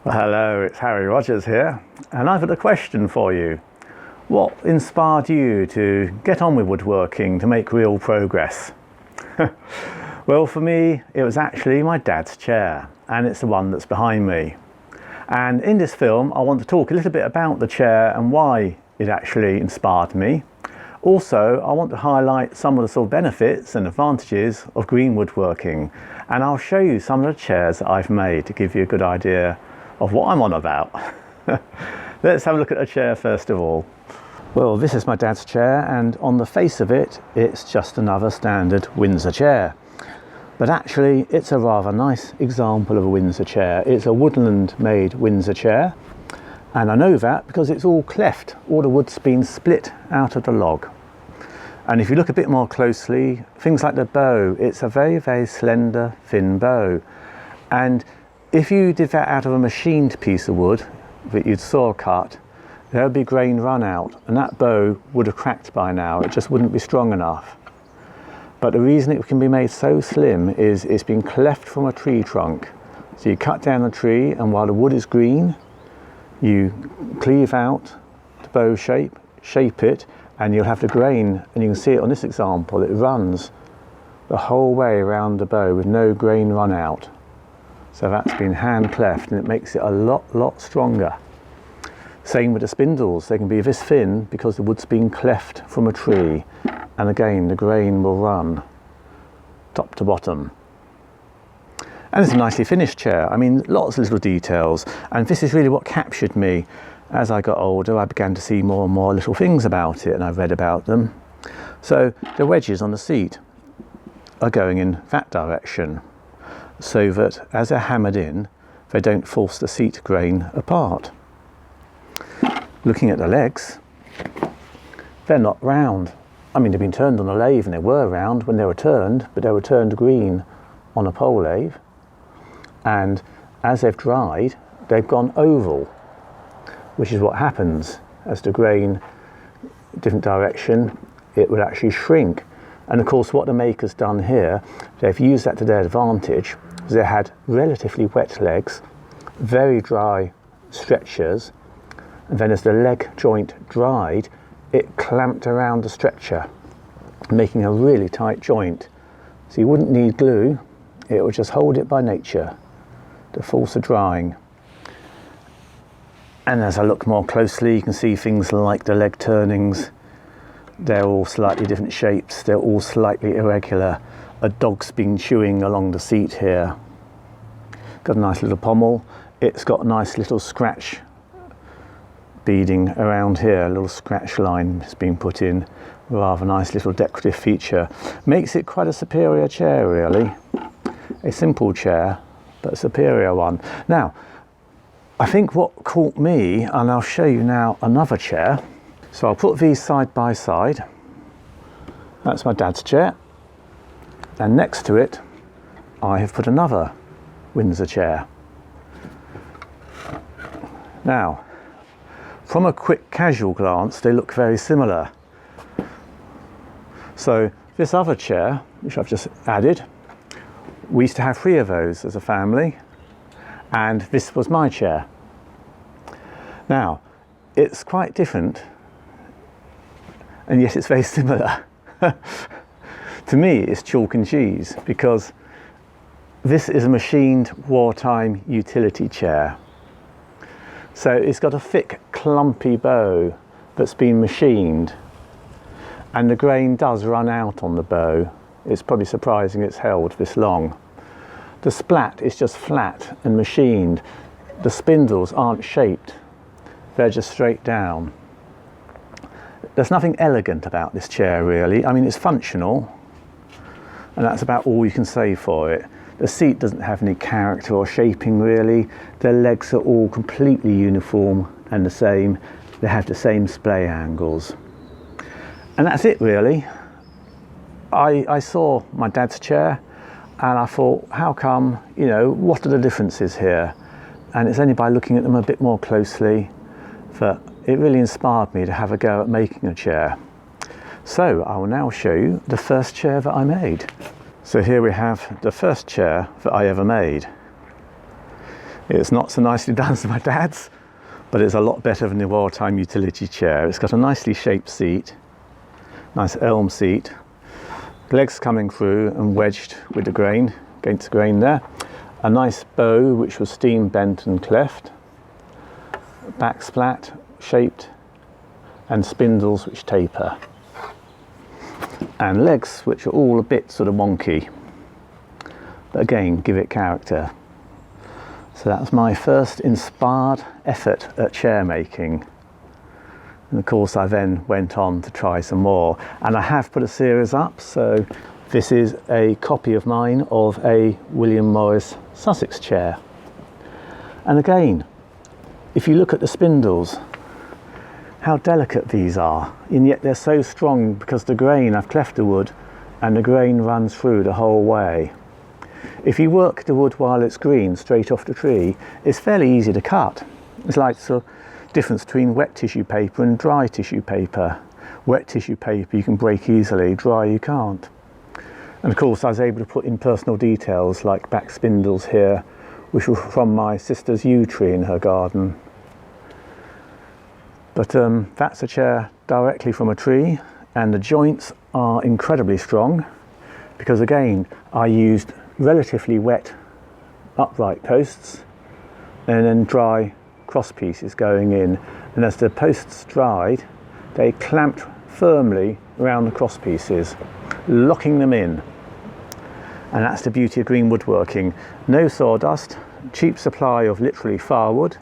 Well, hello, it's Harry Rogers here, and I've got a question for you. What inspired you to get on with woodworking to make real progress? Well, for me, it was actually my dad's chair, and it's the one that's behind me. And in this film, I want to talk a little bit about the chair and why it actually inspired me. Also, I want to highlight some of the sort of benefits and advantages of green woodworking, and I'll show you some of the chairs that I've made to give you a good idea of what I'm on about. Let's have a look at the chair first of all. Well, this is my dad's chair, and on the face of it, it's just another standard Windsor chair. But actually, it's a rather nice example of a Windsor chair. It's a woodland-made Windsor chair, and I know that because it's all cleft. All the wood's been split out of the log. And if you look a bit more closely, things like the bow, it's a very, very slender, thin bow. And if you did that out of a machined piece of wood that you'd saw cut, there would be grain run out, and that bow would have cracked by now. It just wouldn't be strong enough. But the reason it can be made so slim is it's been cleft from a tree trunk. So you cut down the tree, and while the wood is green, you cleave out the bow shape it, and you'll have the grain, and you can see it on this example, it runs the whole way around the bow with no grain run out. So that's been hand cleft, and it makes it a lot stronger. Same with the spindles, they can be this thin because the wood's been cleft from a tree, and again the grain will run top to bottom. And it's a nicely finished chair. I mean, lots of little details, and this is really what captured me. As I got older, I began to see more and more little things about it, and I read about them. So the wedges on the seat are going in that direction, so that as they're hammered in, they don't force the seat grain apart. Looking at the legs, they're not round. I mean, they've been turned on a lathe, and they were round when they were turned, but they were turned green on a pole lathe. And as they've dried, they've gone oval, which is what happens as the grain, different direction, it would actually shrink. And of course, what the maker's done here, they've used that to their advantage, because they had relatively wet legs, very dry stretchers, and then as the leg joint dried, it clamped around the stretcher, making a really tight joint. So you wouldn't need glue, it would just hold it by nature, the force of drying. And as I look more closely, you can see things like the leg turnings. They're all slightly different shapes, they're all slightly irregular. A dog's been chewing along the seat here. Got a nice little pommel. It's got a nice little scratch beading around here, a little scratch line has been put in. Rather nice little decorative feature. Makes it quite a superior chair, really. A simple chair, but a superior one. Now, I think what caught me, and I'll show you now another chair. So I'll put these side by side. That's my dad's chair. And next to it, I have put another Windsor chair. Now, from a quick casual glance, they look very similar. So this other chair, which I've just added, we used to have 3 of those as a family, and this was my chair. Now, it's quite different, and yet it's very similar. To me, it's chalk and cheese, because this is a machined wartime utility chair. So it's got a thick, clumpy bow that's been machined, and the grain does run out on the bow. It's probably surprising it's held this long. The splat is just flat and machined. The spindles aren't shaped, they're just straight down. There's nothing elegant about this chair, really. I mean, it's functional, and that's about all you can say for it. The seat doesn't have any character or shaping, really. The legs are all completely uniform and the same. They have the same splay angles. And that's it, really. I saw my dad's chair, and I thought, how come, you know, what are the differences here? And it's only by looking at them a bit more closely that it really inspired me to have a go at making a chair. So I will now show you the first chair that I made. So here we have the first chair that I ever made. It's not so nicely done as my dad's, but it's a lot better than the wartime utility chair. It's got a nicely shaped seat, nice elm seat, legs coming through and wedged with the grain, against the grain there. A nice bow which was steam bent and cleft, back splat shaped, and spindles which taper, and legs which are all a bit sort of wonky, but again give it character. So that was my first inspired effort at chair making, and of course I then went on to try some more, and I have put a series up. So this is a copy of mine of a William Morris Sussex chair, and again, if you look at the spindles, how delicate these are, and yet they're so strong because the grain, I've cleft the wood and the grain runs through the whole way. If you work the wood while it's green straight off the tree, it's fairly easy to cut. It's like the sort of difference between wet tissue paper and dry tissue paper. Wet tissue paper you can break easily, dry you can't. And of course I was able to put in personal details like back spindles here, which were from my sister's yew tree in her garden. But that's a chair directly from a tree, and the joints are incredibly strong because again I used relatively wet upright posts and then dry cross pieces going in, and as the posts dried they clamped firmly around the cross pieces, locking them in. And that's the beauty of green woodworking. No sawdust, cheap supply of literally firewood,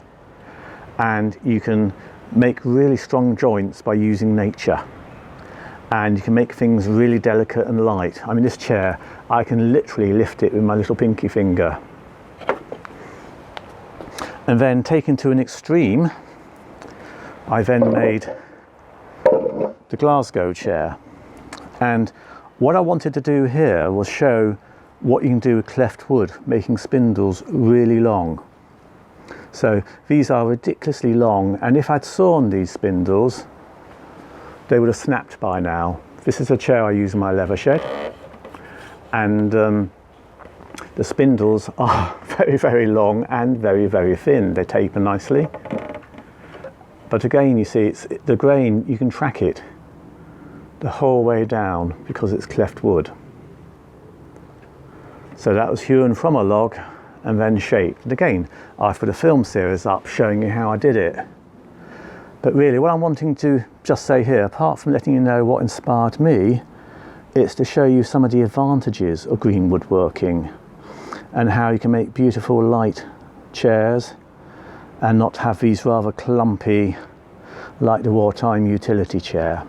and you can make really strong joints by using nature, and you can make things really delicate and light. I mean, this chair, I can literally lift it with my little pinky finger. And then taken to an extreme, I then made the Glasgow chair, and what I wanted to do here was show what you can do with cleft wood, making spindles really long. So these are ridiculously long, and if I'd sawn these spindles, they would have snapped by now. This is a chair I use in my leather shed, and the spindles are very, very long and very, very thin. They taper nicely. But again, you see, it's the grain, you can track it the whole way down because it's cleft wood. So that was hewn from a log and then shaped. And again, I've put a film series up showing you how I did it. But really what I'm wanting to just say here, apart from letting you know what inspired me, it's to show you some of the advantages of green woodworking and how you can make beautiful light chairs and not have these rather clumpy, like the wartime utility chair.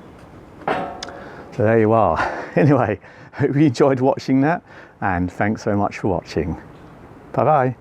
So there you are. Anyway, hope you enjoyed watching that, and thanks very much for watching. Bye bye.